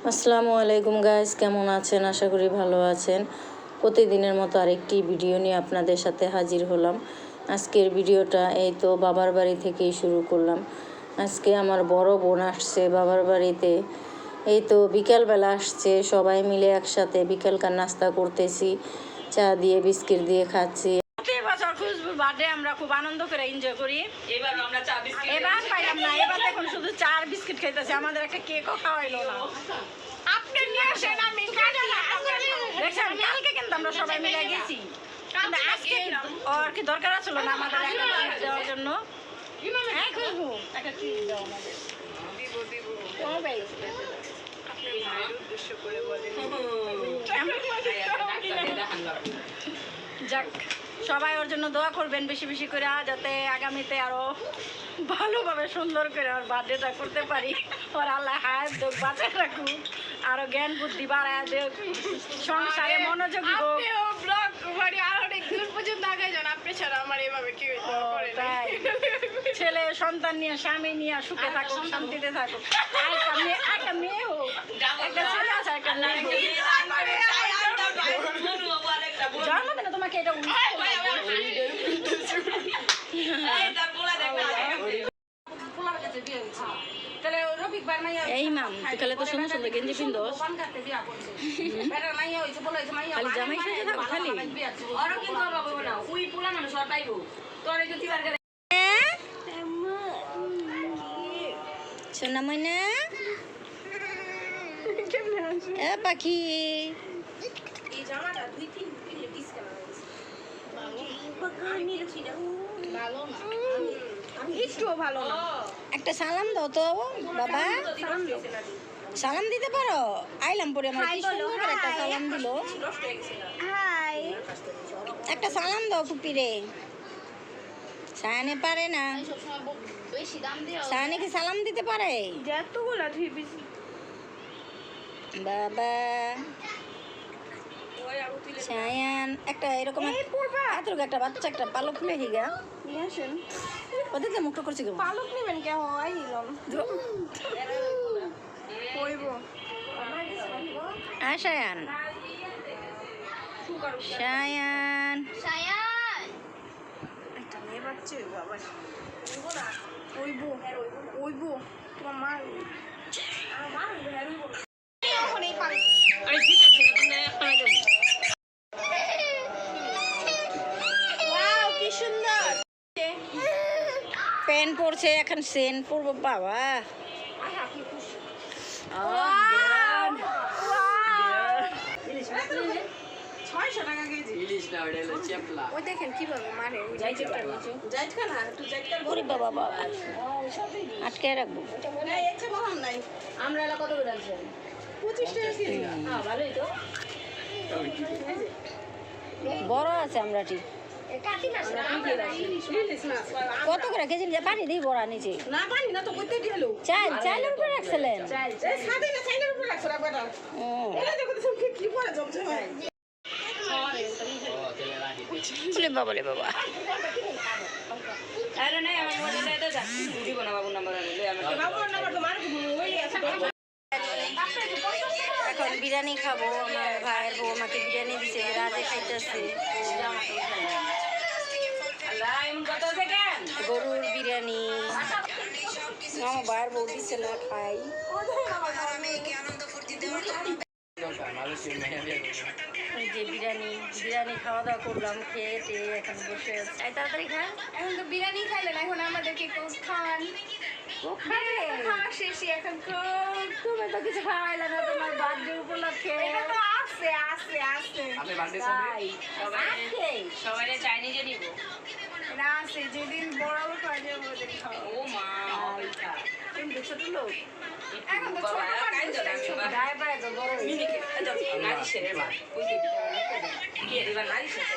আসসালামু আলাইকুম গাইস, কেমন আছেন? আশা করি ভালো আছেন। প্রতিদিনের মতো আরেকটি ভিডিও নিয়ে আপনাদের সাথে হাজির হলাম। আজকের ভিডিওটা এই তো বাবার বাড়ি থেকেই শুরু করলাম। আজকে আমার বড় বোন আসছে বাবার বাড়িতে। এই তো বিকালবেলা আসছে, সবাই মিলে একসাথে বিকালকার নাস্তা করতেছি, চা দিয়ে বিস্কিট দিয়ে খাচ্ছি। খুশবুর বার্থডে আমরা খুব আনন্দ করে এনজয় করি। এবার আমরা চা বিস্কিট এবার পাইলাম না, এবার দেখুন শুধু চা আর বিস্কিট খাইতেছি, আমাদের একটা কেকও খাওয়াইলো না। আপনি নিয়ে আসেন, আমি দেখছেন কালকে কিন্তু আমরা সবাই মিলে গেছি, আজকে ওর কি দরকার ছিল না আমাদের একটা ট্রিট দেওয়ার জন্য? হ্যাঁ খুশবু, একটা ট্রিট দাও আমাদের। যাক, সবাই ওর জন্য দোয়া করবেন বেশি বেশি করে, যাতে আগামীতে আরো ভালোভাবে সুন্দর করে ওর বার্থডেটা করতে পারি। ওর আল্লাহ হায়াত দেখ, বাঁচায় রাখুক, আরো জ্ঞান বুদ্ধি বাড়ায় দেখ, সংসারে মনোযোগী হোক। ছেলে সন্তান নিয়ে, স্বামী নিয়ে সুখে থাকুক, শান্তিতে থাকুক। একটা মেয়ে হোক, একটা ছেলে আছে, একটা মেয়ে হোক। জন্মদিনে তোমাকে এটা এই মাম তুই তো সুন্দর সুন্দর গেঞ্জি পিন্দো, খালি জামাই সাজে থাকো খালি। সোনা ময়না এ পাখি, একটা সালাম দাও তো বাবা। সালাম দিতে পারো? আইলাম পরে আমার কি সুন্দর একটা সালাম দিল। একটা সালাম দাও পুপিরে। সায়ানে পারে না, সায়ানে কি সালাম দিতে পারে? বাবা সায়ান একটা এরকম একটা বাচ্চা একটা পালক খুলে হিগা ওদের যে মুখটা করছে পালক নেবেন কে হয় সায়ান সায়ান একটা মেয়ে বাচ্চা বাবা ওইবো ওইবো তোমার মা পেন পড়ছে, এখন সেন পড়বো বাবা। আটকে রাখবো। বড় আছে আমরা ঠিক কত করে কেজি পানি দিই বড়া নিচে চাল চালের উপরে রাখছিলেন? বাবা রে বাবা, এখন বিরিয়ানি খাবো। আমার ভাইয়ের বউ আমাকে বিরিয়ানি দিছে, রাতে খাইতেছে গরুর বিরিয়ানি। আমার ভাইয়ের বউ দিচ্ছে না, খাই। যে বিরিয়ানি খাওয়া দাওয়া করলাম, খেয়ে এখন বসে আছে। তাড়াতাড়ি খান, এখন তো বিরিয়ানি খাইলেন, এখন আমাদেরকে খাওয়ান। তুমি তো কিছু খাওয়াইলে না তোমার বার্থডে উপলক্ষে। সবাই চাইনিজে নিব না, আছে যেদিন বড় লোক হয় যে ওদের খাওয়া। ও মা তুমি ছোট লোক, এখন তো ছোট গায়ে পায়ে তো বড় নারী সেরে মা ওই যে নারী সেরে